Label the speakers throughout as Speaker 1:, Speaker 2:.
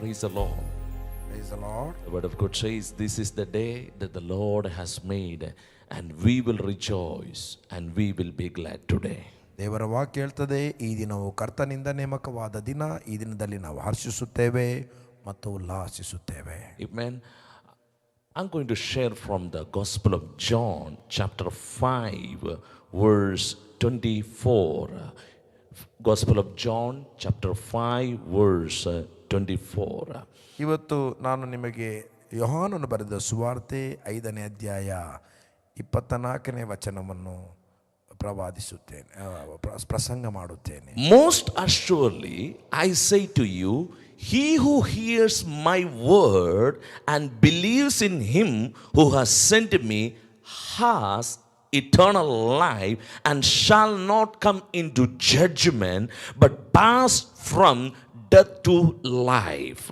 Speaker 1: Praise the Lord.
Speaker 2: Praise the Lord.
Speaker 1: The word of God says, this is the day that the Lord has made, and we will rejoice and we will be glad today.
Speaker 2: ದೇವರ ವಾಕ್ಯ ಹೇಳ್ತದೆ, ಈ ದಿನವು ಕರ್ತನಿಂದ ನೇಮಕವಾದ ದಿನ. ಈ ದಿನದಲ್ಲಿ ನಾವು ಹರ್ಷಿಸುತ್ತೇವೆ ಮತ್ತು ಉಲ್ಲಾಸಿಸುತ್ತೇವೆ.
Speaker 1: Amen. I'm going to share from the Gospel of John, chapter 5, verse 24. Gospel of John, chapter 5, verse 24.
Speaker 2: ಇವತ್ತು ನಾನು ನಿಮಗೆ ಯೋಹಾನನು ಬರೆದ ಸುವಾರ್ತೆ 5ನೇ ಅಧ್ಯಾಯ 24ನೇ ವಚನವನ್ನು ಪ್ರಸಂಗ ಮಾಡುತ್ತೇನೆ.
Speaker 1: Most assuredly I say to you, he who hears my word and believes in him who has sent me has eternal life and shall not come into judgment but pass from death to life.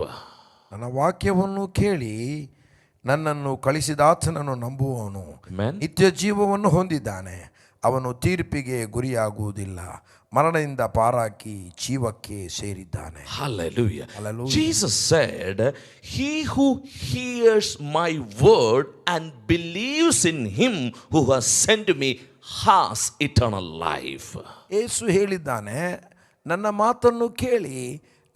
Speaker 2: ನನ್ನ ವಾಕ್ಯವನ್ನು ಕೇಳಿ ನನ್ನನ್ನು ಕಳಿಸಿದಾತನನ್ನು ನಂಬುವವನು ನಿತ್ಯ ಜೀವವನ್ನು ಹೊಂದಿದ್ದಾನೆ. ಅವನು ತೀರ್ಪಿಗೆ ಗುರಿಯಾಗುವುದಿಲ್ಲ, ಮರಣದಿಂದ ಪಾರಾಗಿ ಜೀವಕ್ಕೆ ಸೇರಿದ್ದಾನೆ.
Speaker 1: Hallelujah.
Speaker 2: Hallelujah.
Speaker 1: Jesus said, he who hears my word and believes in him who has sent me has eternal life.
Speaker 2: ಯೇಸು ಹೇಳಿದ್ದಾನೆ, ನನ್ನ ಮಾತನ್ನು ಕೇಳಿ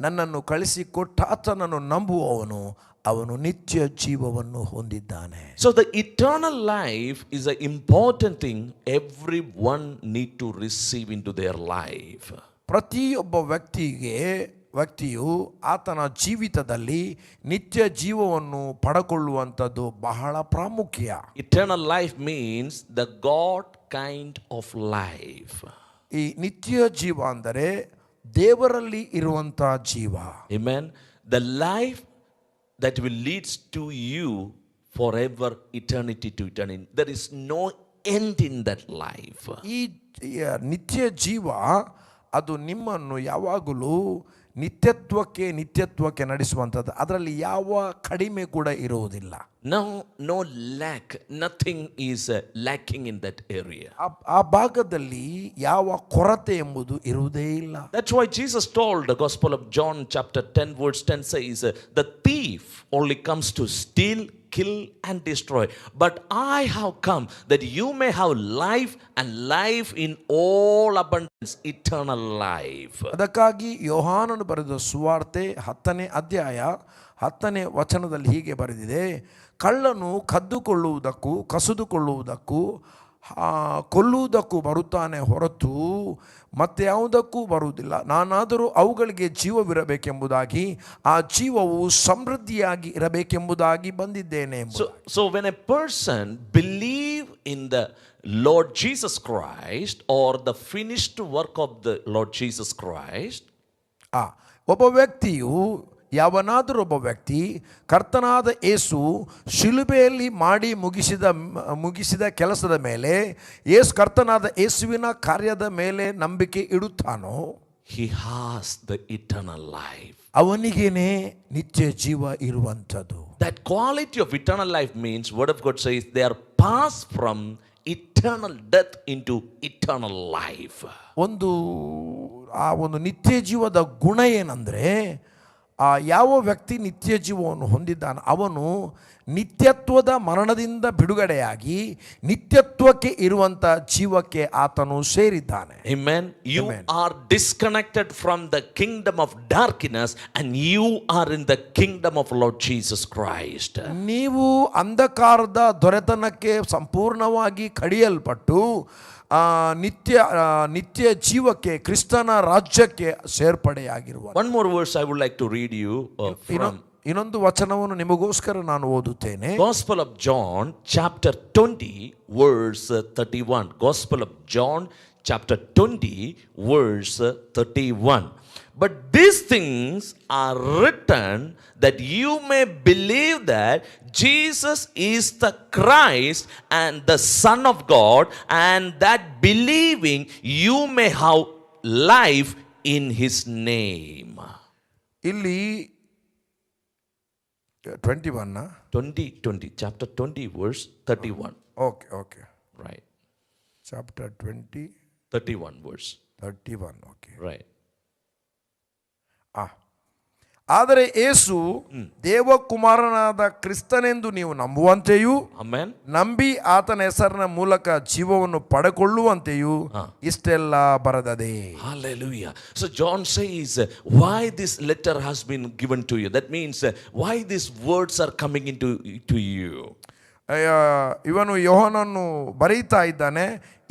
Speaker 2: ನನ್ನನ್ನು ಕಳಿಸಿಕೊಟ್ಟಾತನನ್ನು ನಂಬುವವನು ಅವನು ನಿತ್ಯ ಜೀವವನ್ನು ಹೊಂದಿದ್ದಾನೆ.
Speaker 1: So the eternal life is an important thing everyone need to receive into their life.
Speaker 2: ಪ್ರತಿಯೊಬ್ಬ ವ್ಯಕ್ತಿಯು ಆತನ ಜೀವಿತದಲ್ಲಿ ನಿತ್ಯ ಜೀವವನ್ನು ಪಡೆದುಕೊಳ್ಳುವಂಥದ್ದು ಬಹಳ ಪ್ರಾಮುಖ್ಯ.
Speaker 1: Eternal life means the God kind of life.
Speaker 2: ಈ ನಿತ್ಯ ಜೀವ ಅಂದರೆ ದೇವರಲ್ಲಿ ಇರುವಂತ ಜೀವ.
Speaker 1: Amen. The life that will leads to you forever, eternity to eternity. There is no end in that life.
Speaker 2: ಈ ನಿತ್ಯ ಜೀವ ಅದು ನಿಮ್ಮನ್ನು ಯಾವಾಗಲೂ ನಿತ್ಯತ್ವಕ್ಕೆ ನಡೆಸುವಂಥದ್ದು. ಅದರಲ್ಲಿ ಯಾವ ಕಡಿಮೆ ಕೂಡ ಇರುವುದಿಲ್ಲ.
Speaker 1: No lack, nothing is lacking in that area.
Speaker 2: ಆ ಭಾಗದಲ್ಲಿ ಯಾವ ಕೊರತೆ ಎಂಬುದು ಇರುವುದೇ ಇಲ್ಲ.
Speaker 1: That's why Jesus told, the Gospel of John chapter 10 verse 10 says, the thief only comes to steal, kill and destroy, but I have come that you may have life and life in all abundance, eternal life.
Speaker 2: ಅದಕ್ಕಾಗಿ ಯೋಹಾನನು ಬರೆದ ಸುವಾರ್ತೆ 10ನೇ ಅಧ್ಯಾಯ 10ನೇ ವಚನದಲ್ಲಿ ಹೀಗೆ ಬರೆದಿದೆ, ಕಳ್ಳನು ಕದ್ದುಕೊಳ್ಳುವುದಕ್ಕೂ ಕಸಿದುಕೊಳ್ಳುವುದಕ್ಕೂ ಕೊಲ್ಲುವುದಕ್ಕೂ ಬರುತ್ತಾನೆ ಹೊರತು ಮತ್ತೆ ಯಾವುದಕ್ಕೂ ಬರುವುದಿಲ್ಲ. ನಾನಾದರೂ ಅವುಗಳಿಗೆ ಜೀವವಿರಬೇಕೆಂಬುದಾಗಿ, ಆ ಜೀವವು ಸಮೃದ್ಧಿಯಾಗಿ ಇರಬೇಕೆಂಬುದಾಗಿ ಬಂದಿದ್ದೇನೆ.
Speaker 1: So when a person believe in the Lord Jesus Christ or the finished work of the Lord Jesus Christ,
Speaker 2: ಯಾವನಾದರೂ ಒಬ್ಬ ವ್ಯಕ್ತಿ ಕರ್ತನಾದ ಯೇಸು ಶಿಲುಬೆಯಲ್ಲಿ ಮಾಡಿ ಮುಗಿಸಿದ ಕೆಲಸದ ಮೇಲೆ, ಕರ್ತನಾದ ಯೇಸುವಿನ ಕಾರ್ಯದ ಮೇಲೆ ನಂಬಿಕೆ ಇಡುತ್ತಾನೋ,
Speaker 1: he has the eternal life.
Speaker 2: ಅವನಿಗೇನೆ ನಿತ್ಯ ಜೀವ ಇರುವಂಥದ್ದು.
Speaker 1: That quality of eternal life means, word of God says, they are passed from eternal death into eternal life. ಒಂದು ನಿತ್ಯ ಜೀವದ ಗುಣ ಏನಂದ್ರೆ, ಯಾವ ವ್ಯಕ್ತಿ ನಿತ್ಯ ಜೀವವನ್ನು ಹೊಂದಿದ್ದಾನೆ ಅವನು ನಿತ್ಯತ್ವದ ಮರಣದಿಂದ ಬಿಡುಗಡೆಯಾಗಿ ನಿತ್ಯತ್ವಕ್ಕೆ ಇರುವಂತ ಜೀವಕ್ಕೆ ಆತನು ಸೇರಿದ್ದಾನೆ. Amen. You are disconnected from the kingdom of darkness and you are in the kingdom of Lord Jesus Christ.
Speaker 2: ನೀವು ಅಂಧಕಾರದ ದೊರೆತನಕ್ಕೆ ಸಂಪೂರ್ಣವಾಗಿ ಕಡಿಯಲ್ಪಟ್ಟು ನಿತ್ಯ ಜೀವಕ್ಕೆ ಕ್ರಿಸ್ತನ ರಾಜ್ಯಕ್ಕೆ ಸೇರ್ಪಡೆಯಾಗಿರುವ.
Speaker 1: One more verse I would like to read you from.
Speaker 2: ಇನ್ನೊಂದು ವಚನವನ್ನು ನಿಮಗೋಸ್ಕರ ನಾನು ಓದುತ್ತೇನೆ.
Speaker 1: Gospel of John chapter 20 verse 31. Gospel of John chapter 20 verse 31. But these things are written that you may believe that Jesus is the Christ and the Son of God, and that believing you may have life in his name.
Speaker 2: ಇಲ್ಲಿ
Speaker 1: 20 chapter 20 verse 31.
Speaker 2: Okay.
Speaker 1: Right.
Speaker 2: Chapter 20
Speaker 1: 31 verse.
Speaker 2: 31. Okay.
Speaker 1: Right.
Speaker 2: ಆದರೆ ಯೇಸು ದೇವಕುಮಾರನಾದ ಕ್ರಿಸ್ತನೆಂದು ನೀವು ನಂಬುವಂತೆಯೂ
Speaker 1: Amen.
Speaker 2: ನಂಬಿ ಆತನ ಹೆಸರಿನ ಮೂಲಕ ಜೀವವನ್ನು ಪಡೆಕೊಳ್ಳುವಂತೆಯೂ ಇಷ್ಟೆಲ್ಲ ಬರೆದದೆ.
Speaker 1: Hallelujah. So John says, why this letter has been given to you? That means, why these words are coming to you?
Speaker 2: ಇವನು ಯೋಹನನ್ನು ಬರೀತಾ ಇದ್ದಾನೆ,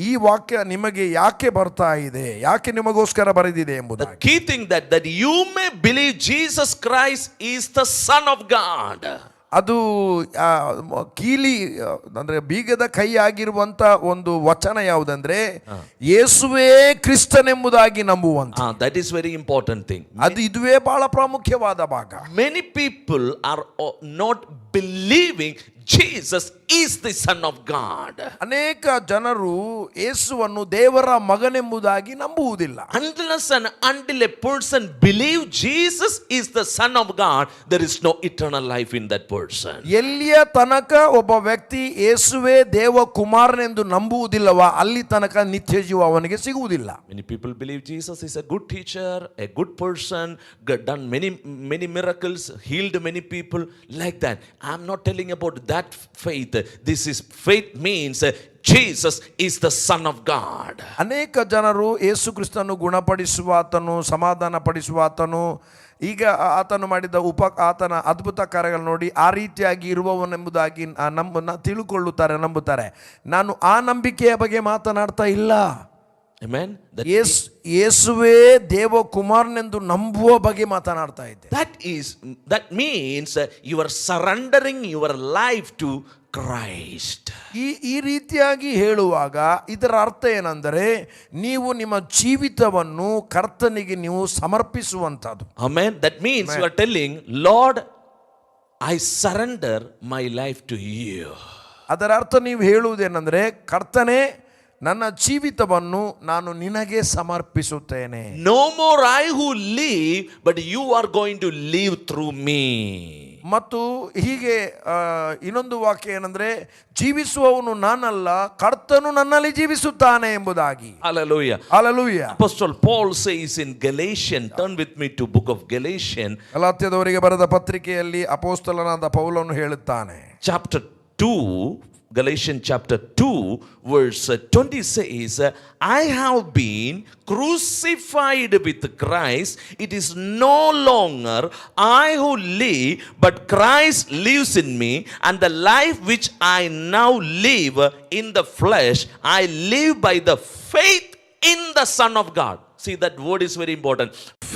Speaker 2: ಈ ವಾಕ್ಯ ನಿಮಗೆ ಯಾಕೆ ಬರ್ತಾ ಇದೆ, ಯಾಕೆ ನಿಮಗೋಸ್ಕರ ಬರೆದಿದೆ
Speaker 1: The
Speaker 2: ಎಂಬುದಾಗಿ.
Speaker 1: key thing that you may believe Jesus Christ is the Son of God.
Speaker 2: ಅದು ಕೀಲಿ ಅಂದ್ರೆ ಬೀಗದ ಕೈ ಆಗಿರುವಂತ ಒಂದು ವಚನ ಯಾವುದಂದ್ರೆ ಯೇಸುವೇ ಕ್ರಿಸ್ತನೆಂಬುದಾಗಿ ನಂಬುವಂತ.
Speaker 1: That is very important thing.
Speaker 2: ಅದು ಇದುವೇ ಬಹಳ ಪ್ರಾಮುಖ್ಯವಾದ ಭಾಗ.
Speaker 1: Many people are not believing Jesus is the Son of God.
Speaker 2: ಅನೇಕ ಜನರು ಯೇಸುವನ್ನು ದೇವರ ಮಗನೆಂಬುದಾಗಿ ನಂಬುವುದಿಲ್ಲ.
Speaker 1: Unless and until a person believe Jesus is the Son of God, there is no eternal life in that person.
Speaker 2: ಎಲ್ಲಿಯ ತನಕ ಒಬ್ಬ ವ್ಯಕ್ತಿ ಯೇಸುವೇ ದೇವ ಕುಮಾರನೆಂದು ನಂಬುವುದಿಲ್ಲವಾ ಅಲ್ಲಿ ತನಕ ನಿತ್ಯ ಜೀವ ಅವನಿಗೆ ಸಿಗುವುದಿಲ್ಲ.
Speaker 1: Many people believe Jesus is a good teacher, a good person, done many miracles, healed many people, like that. I am not telling about that faith. This is faith means Jesus is the Son of God.
Speaker 2: ಅನೇಕ ಜನರು ಯೇಸು ಕ್ರಿಸ್ತನು ಗುಣಪಡಿಸುವ ಆತನು, ಸಮಾಧಾನ ಪಡಿಸುವ ಆತನು, ಈಗ ಆತನು ಮಾಡಿದ ಆತನ ಅದ್ಭುತ ಕಾರ್ಯಗಳು ನೋಡಿ ಆ ರೀತಿಯಾಗಿ ಇರುವವನೆಂಬುದಾಗಿ ತಿಳುಕೊಳ್ಳುತ್ತಾರೆ, ನಂಬುತ್ತಾರೆ. ನಾನು ಆ ನಂಬಿಕೆಯ ಬಗ್ಗೆ ಮಾತನಾಡ್ತಾ ಇಲ್ಲ.
Speaker 1: Amen.
Speaker 2: ಯೇಸುವೇ ದೇವ ಕುಮಾರನೆಂದು ನಂಬುವ ಬಗ್ಗೆ ಮಾತನಾಡ್ತಾ ಇದ್ದೆ.
Speaker 1: That means you are surrendering your life to Christ.
Speaker 2: ಈ ರೀತಿಯಾಗಿ ಹೇಳುವಾಗ ಇದರ ಅರ್ಥ ಏನೆಂದರೆ ನೀವು ನಿಮ್ಮ ಜೀವಿತವನ್ನು ಕರ್ತನಿಗೆ ನೀವು ಸಮರ್ಪಿಸುವಂತದ್ದು.
Speaker 1: Amen. That means you are telling, Lord, I surrender my life to you.
Speaker 2: ಅದರ ಅರ್ಥ ನೀವು ಹೇಳುವುದೇನೆಂದರೆ, ಕರ್ತನೇ ನನ್ನ ಜೀವಿತವನ್ನು ನಾನು ನಿನಗೆ ಸಮರ್ಪಿಸುತ್ತೇನೆ.
Speaker 1: No more I who live, but you are going to live through me.
Speaker 2: ಮತ್ತು ಹೀಗೆ ಇನ್ನೊಂದು ವಾಕ್ಯ ಏನಂದ್ರೆ, ಜೀವಿಸುವವನು ನಾನಲ್ಲ, ಕರ್ತನು ನನ್ನಲ್ಲಿ ಜೀವಿಸುತ್ತಾನೆ ಎಂಬುದಾಗಿ.
Speaker 1: Hallelujah.
Speaker 2: Hallelujah.
Speaker 1: Apostle Paul says in Galatians, turn with me to book of Galatians.
Speaker 2: ಗಲಾತ್ಯದವರಿಗೆ ಬರೆದ ಪತ್ರಿಕೆಯಲ್ಲಿ ಅಪೊಸ್ತಲನಾದ ಪೌಲನು ಹೇಳುತ್ತಾನೆ.
Speaker 1: Chapter 2, Galatians chapter 2 verse 20 says, I have been crucified with Christ. It is no longer I who live, but Christ lives in me. And the life which I now live in the flesh, I live by the faith in the Son of God. See, that word is very important.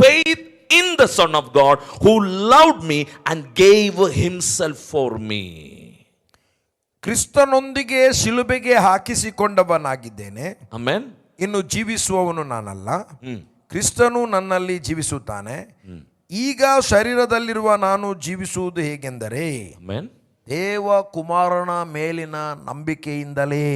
Speaker 1: Faith in the Son of God who loved me and gave himself for me.
Speaker 2: ಕ್ರಿಸ್ತನೊಂದಿಗೆ ಶಿಲುಬೆಗೆ ಹಾಕಿಸಿಕೊಂಡವನಾಗಿದ್ದೇನೆ.
Speaker 1: Amen.
Speaker 2: ಇನ್ನು ಜೀವಿಸುವವನು ನಾನಲ್ಲ, ಕ್ರಿಸ್ತನು ನನ್ನಲ್ಲಿ ಜೀವಿಸುತ್ತಾನೆ. ಈಗ ಶರೀರದಲ್ಲಿರುವ ನಾನು ಜೀವಿಸುವುದು ಹೇಗೆಂದರೆ,
Speaker 1: Amen.
Speaker 2: ದೇವ ಕುಮಾರನ ಮೇಲಿನ ನಂಬಿಕೆಯಿಂದಲೇ.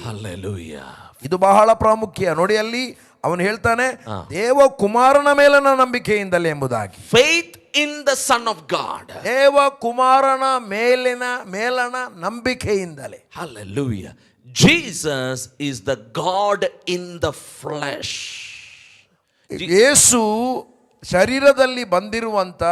Speaker 1: Hallelujah.
Speaker 2: ಇದು ಬಹಳ ಪ್ರಾಮುಖ್ಯ. ನೋಡಿ, ಅಲ್ಲಿ ಅವನು ಹೇಳ್ತಾನೆ ದೇವ ಕುಮಾರನ ಮೇಲಿನ ನಂಬಿಕೆಯಿಂದಲೇ ಎಂಬುದಾಗಿ.
Speaker 1: Faith in the Son of God.
Speaker 2: ದೇವ ಕುಮಾರನ ಮೇಲನ ನಂಬಿಕೆಯಿಂದಲೇ.
Speaker 1: Hallelujah. Jesus is the God in the flesh.
Speaker 2: ಯೇಸು ಶರೀರದಲ್ಲಿ ಬಂದಿರುವಂತ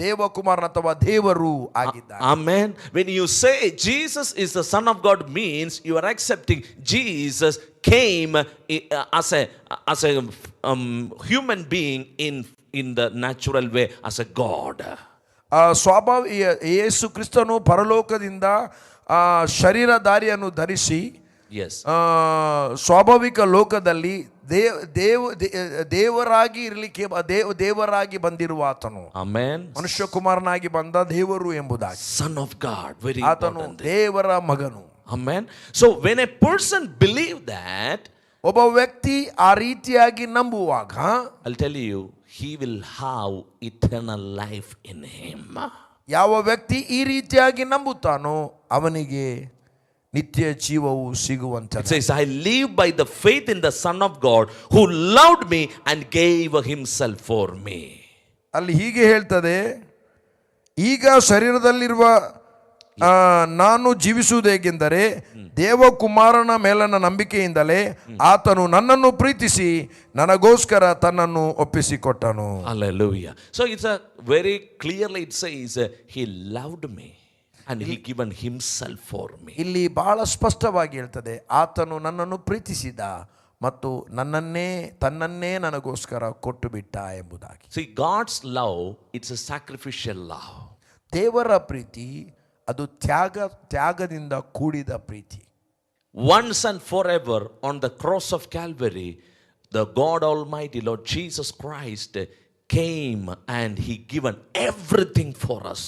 Speaker 2: ದೇವಕುಮಾರನ ಅಥವಾ ದೇವರು ಆಗಿದ್ದಾರೆ.
Speaker 1: Amen. When you say Jesus is the Son of God means you are accepting Jesus came as a human being in the natural way as a God.
Speaker 2: ಯೇಸು ಕ್ರಿಸ್ತನು ಪರಲೋಕದಿಂದ ಶರೀರಧಾರಿಯನ್ನು ಧರಿಸಿ ಸ್ವಾಭಾವಿಕ ಲೋಕದಲ್ಲಿ ದೇವರಾಗಿ ಇರಲಿಕ್ಕೆ ದೇವರಾಗಿ ಬಂದಿರುವ ಆತನು.
Speaker 1: Amen.
Speaker 2: ಮನುಷ್ಯ ಕುಮಾರನಾಗಿ ಬಂದ ದೇವರು ಎಂಬುದಾಗಿ.
Speaker 1: Son of God. Very
Speaker 2: ಆತನು ದೇವರ ಮಗನು.
Speaker 1: Amen. So when a person believe that,
Speaker 2: ಒಬ್ಬ ವ್ಯಕ್ತಿ ಆ ರೀತಿಯಾಗಿ ನಂಬುವಾಗ,
Speaker 1: I'll tell you, he will have eternal life in him.
Speaker 2: ಯಾವ ವ್ಯಕ್ತಿ ಈ ರೀತಿಯಾಗಿ ನಂಬುತ್ತಾನೋ ಅವನಿಗೆ ನಿತ್ಯ ಜೀವವು ಸಿಗುವಂತ.
Speaker 1: It says, I live by the faith in the Son of God who loved me and gave himself for me.
Speaker 2: ಅಲ್ಲಿ ಹೀಗೆ ಹೇಳ್ತದೆ, ಈಗ ಶರೀರದಲ್ಲಿರುವ ನಾನು ಜೀವಿಸುವುದು ಹೇಗೆಂದರೆ ದೇವಕುಮಾರನ ಮೇಲನ ನಂಬಿಕೆಯಿಂದಲೇ ಆತನು ನನ್ನನ್ನು ಪ್ರೀತಿಸಿ ನನಗೋಸ್ಕರ ತನ್ನನ್ನು ಒಪ್ಪಿಸಿಕೊಟ್ಟನು.
Speaker 1: Hallelujah. So it's a very clearly it says he loved me and he given himself for me.
Speaker 2: ಇಲ್ಲಿ ಬಹಳ ಸ್ಪಷ್ಟವಾಗಿ ಹೇಳ್ತದೆ, ಆತನು ನನ್ನನ್ನು ಪ್ರೀತಿಸಿದ ಮತ್ತು ತನ್ನನ್ನೇ ನನಗೋಸ್ಕರ ಕೊಟ್ಟು ಬಿಟ್ಟ ಎಂಬುದಾಗಿ.
Speaker 1: See, God's love, it's a sacrificial love.
Speaker 2: ದೇವರ ಪ್ರೀತಿ ಅದು ತ್ಯಾಗದಿಂದ ಕೂಡಿದ ಪ್ರೀತಿ.
Speaker 1: Once and forever on the cross of Calvary, the God Almighty Lord Jesus Christ came and he given everything for us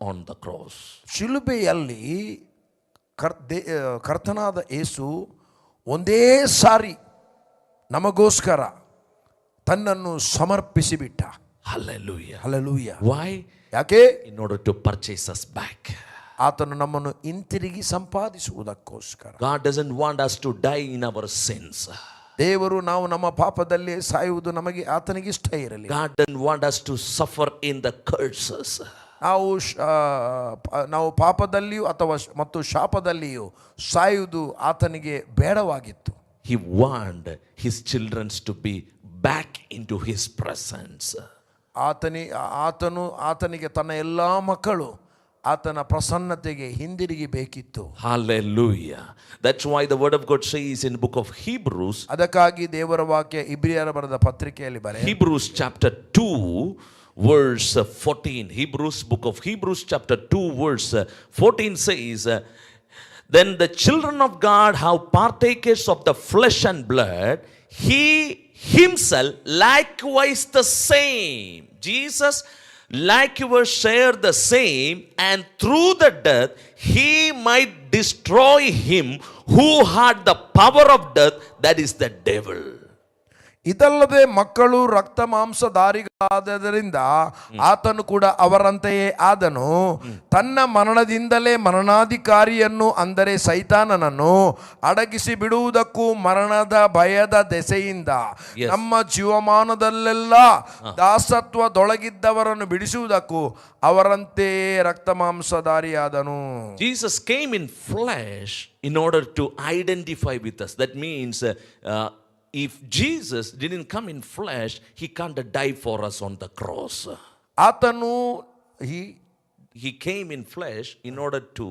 Speaker 1: on the cross.
Speaker 2: ಶಿಲುಬೆಯಲ್ಲಿ ಕರ್ತನಾದ ಯೇಸು ಒಂದೇ ಸಾರಿ ನಮಗೋಸ್ಕರ ತನ್ನನ್ನು ಸಮರ್ಪಿಸಿಬಿಟ್ಟ.
Speaker 1: Hallelujah.
Speaker 2: Hallelujah.
Speaker 1: Why?
Speaker 2: ಯಾಕೆ?
Speaker 1: In order to purchase us back.
Speaker 2: ಆತನು ನಮ್ಮನ್ನು ಹಿಂತಿರುಗಿ ಸಂಪಾದಿಸುವುದಕ್ಕೋಸ್ಕರ.
Speaker 1: God doesn't want us to die in our sins.
Speaker 2: ದೇವರು ನಾವು ನಮ್ಮ ಪಾಪದಲ್ಲಿ ಸಾಯುವುದು ಆತನಿಗೆ ಇಷ್ಟ ಇರಲಿಲ್ಲ.
Speaker 1: God doesn't want us to suffer in the curses.
Speaker 2: ನಾವು ಪಾಪದಲ್ಲಿಯೂ ಮತ್ತು ಶಾಪದಲ್ಲಿಯೂ ಸಾಯುವುದು ಆತನಿಗೆ ಬೇಡವಾಗಿತ್ತು.
Speaker 1: He wanted his children to be back into his presence.
Speaker 2: ಆತನಿಗೆ ತನ್ನ ಎಲ್ಲಾ ಮಕ್ಕಳು ಆತನ ಪ್ರಸನ್ನತೆಗೆ ಹಿಂದಿರುಗಿ ಬೇಕಿತ್ತು.
Speaker 1: Hallelujah. That's why the word of God says in the book of Hebrews.
Speaker 2: ಅದಕ್ಕಾಗಿ ದೇವರ ವಾಕ್ಯ ಇಬ್ರಿಯರ ಬರೆದ ಪತ್ರಿಕೆಯಲ್ಲಿ
Speaker 1: Hebrews chapter 2 verse 14. Book of Hebrews chapter 2 verse 14 says, then the children of God have partakers of the flesh and blood, he himself likewise the same. Jesus likewise share the same, and through the death he might destroy him who had the power of death, that is the devil.
Speaker 2: ಇದಲ್ಲದೆ ಮಕ್ಕಳು ರಕ್ತ ಮಾಂಸಧಾರಿಗಳಾದ್ದರಿಂದ ಆತನು ಕೂಡ ಅವರಂತೆಯೇ ಆದನು. ತನ್ನ ಮರಣದಿಂದಲೇ ಮರಣಾಧಿಕಾರಿಯನ್ನು ಅಂದರೆ ಸೈತಾನನನ್ನು ಅಡಗಿಸಿ ಬಿಡುವುದಕ್ಕೂ ಮರಣದ ಭಯದ ದೆಸೆಯಿಂದ ನಮ್ಮ ಜೀವಮಾನದಲ್ಲೆಲ್ಲ ದಾಸತ್ವದೊಳಗಿದ್ದವರನ್ನು ಬಿಡಿಸುವುದಕ್ಕೂ ಅವರಂತೆಯೇ ರಕ್ತ ಮಾಂಸಧಾರಿಯಾದನು.
Speaker 1: Jesus came in flesh in order to identify with us. That means if Jesus didn't come in flesh, he can't die for us on the cross.
Speaker 2: ಆತನು
Speaker 1: he came in flesh in order to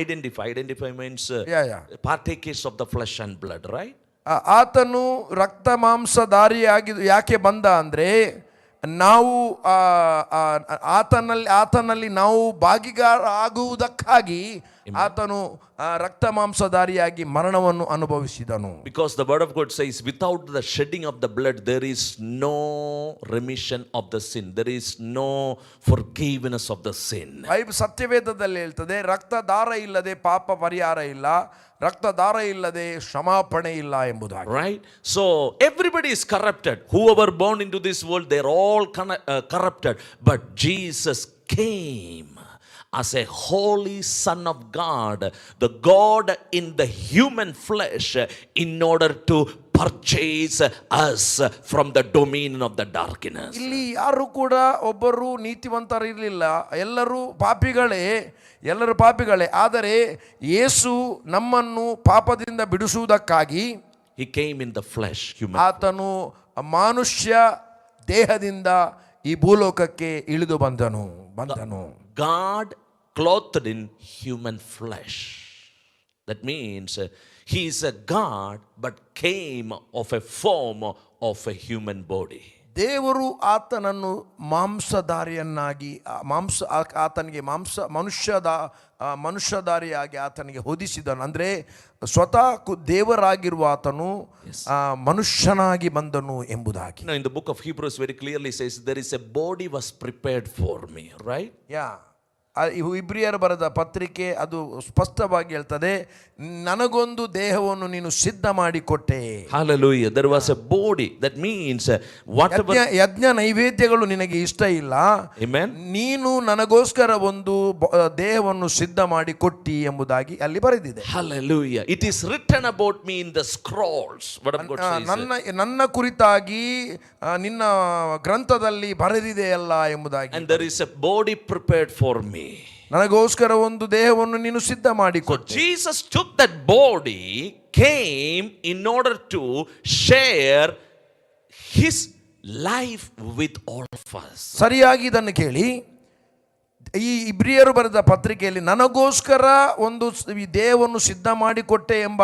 Speaker 1: identify means partakers of the flesh and blood, right?
Speaker 2: ಆತನು ರಕ್ತ ಮಾಂಸಧಾರಿಯಾಗಿ ಯಾಕೆ ಬಂದ ಅಂದ್ರೆ ನಾವು ಆತನಲ್ಲಿ ನಾವು ಭಾಗಿಗಾರ ಆಗುವುದಕ್ಕಾಗಿ ಆತನು ರಕ್ತ ಮಾಂಸಧಾರಿಯಾಗಿ ಮರಣವನ್ನು ಅನುಭವಿಸಿದನು.
Speaker 1: Because the word of God says without the shedding of the blood there is no remission of the sin, there is no forgiveness of the sin.
Speaker 2: ಸತ್ಯವೇದದಲ್ಲಿ ಹೇಳ್ತದೆ, ರಕ್ತದಾರ ಇಲ್ಲದೆ ಪಾಪ ಪರಿಹಾರ ಇಲ್ಲ, ರಕ್ತದಾರ ಇಲ್ಲದೆ ಕ್ಷಮಾಪಣೆ ಇಲ್ಲ ಎಂಬುದಾಗಿ.
Speaker 1: Right? So everybody is corrupted. Whoever born into this world, they're all corrupted. But Jesus came as a holy Son of God, the God in the human flesh, in order to purchase us from the dominion of the darkness.
Speaker 2: ಇಲ್ಲಿ ಯಾರು ಕೂಡ ಒಬ್ಬರು ನೀತಿವಂತರಿರಲಿಲ್ಲ, ಎಲ್ಲರೂ ಪಾಪಿಗಳೇ. ಆದರೆ ಯೇಸು ನಮ್ಮನ್ನು ಪಾಪದಿಂದ ಬಿಡಿಸುವುದಕ್ಕಾಗಿ
Speaker 1: he came in the flesh, human.
Speaker 2: ಆತನು ಮನುಷ್ಯ ದೇಹದಿಂದ ಈ ಭೂಲೋಕಕ್ಕೆ ಇಳಿದು ಬಂದನು.
Speaker 1: God clothed in human flesh. That means he is a God but came of a form of a human body.
Speaker 2: ದೇವರು ಆತನನ್ನು ಮಾಂಸಧಾರಿಯನ್ನಾಗಿ ಆತನಿಗೆ ಮನುಷ್ಯಧಾರಿಯಾಗಿ ಆತನಿಗೆ ಹೊದಿಸಿದನು. ಅಂದರೆ ಸ್ವತಃ ದೇವರಾಗಿರುವ ಆತನು ಮನುಷ್ಯನಾಗಿ ಬಂದನು ಎಂಬುದಾಗಿ.
Speaker 1: In the book of Hebrews very clearly says there is a body was prepared for me, right?
Speaker 2: ಇಬ್ರಿಯರು ಬರೆದ ಪತ್ರಿಕೆ ಅದು ಸ್ಪಷ್ಟವಾಗಿ ಹೇಳ್ತದೆ, ನನಗೊಂದು ದೇಹವನ್ನು ನೀನು ಸಿದ್ಧ ಮಾಡಿಕೊಟ್ಟೆ.
Speaker 1: Hallelujah. There was a body. That means whatever
Speaker 2: ಯಜ್ಞ ನೈವೇದ್ಯಗಳು ನಿನಗೆ ಇಷ್ಟ ಇಲ್ಲ,
Speaker 1: Amen,
Speaker 2: ನೀನು ನನಗೋಸ್ಕರ ಒಂದು ದೇಹವನ್ನು ಸಿದ್ಧ ಮಾಡಿ ಕೊಟ್ಟಿ ಎಂಬುದಾಗಿ ಅಲ್ಲಿ ಬರೆದಿದೆ.
Speaker 1: Hallelujah. It is written about me in the scrolls. What of God says?
Speaker 2: ನನ್ನ ಕುರಿತಾಗಿ ನಿನ್ನ ಗ್ರಂಥದಲ್ಲಿ ಬರೆದಿದೆ ಅಲ್ಲ ಎಂಬುದಾಗಿ.
Speaker 1: And there is a body prepared for me.
Speaker 2: ನನಗೋಸ್ಕರ ಒಂದು ದೇಹವನ್ನು ನೀನು ಸಿದ್ಧ ಮಾಡಿಕೊಟ್ಟೆ.
Speaker 1: Jesus took that body, came in order to share his life with all of us.
Speaker 2: ಸರಿಯಾಗಿ ಇದನ್ನು ಕೇಳಿ. ಈ ಇಬ್ರಿಯರು ಬರೆದ ಪತ್ರಿಕೆಯಲ್ಲಿ ನನಗೋಸ್ಕರ ಒಂದು ಈ ದೇಹವನ್ನು ಸಿದ್ಧ ಮಾಡಿಕೊಟ್ಟೆ ಎಂಬ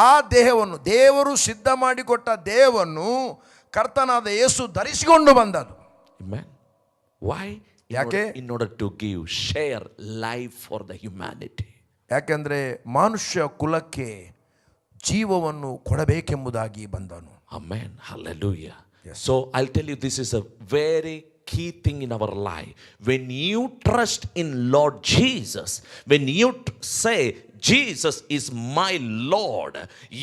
Speaker 2: ಆ ದೇಹವನ್ನು, ದೇವರು ಸಿದ್ಧ ಮಾಡಿಕೊಟ್ಟ ದೇಹವನ್ನು ಕರ್ತನಾದ ಯೇಸು ಧರಿಸಿಕೊಂಡು ಬಂದದ್ದು.
Speaker 1: Amen. Why?
Speaker 2: ಯಾಕೆ?
Speaker 1: In order to give, share life for the humanity.
Speaker 2: ಯಾಕೆಂದ್ರೆ ಮನುಷ್ಯ ಕುಲಕ್ಕೆ ಜೀವವನ್ನು ಕೊಡಬೇಕೆಂಬುದಾಗಿ ಬಂದನು.
Speaker 1: Amen. Hallelujah.
Speaker 2: Yes.
Speaker 1: So I'll tell you, this is a very key thing in our life. When you trust in Lord Jesus, when you say Jesus is my Lord,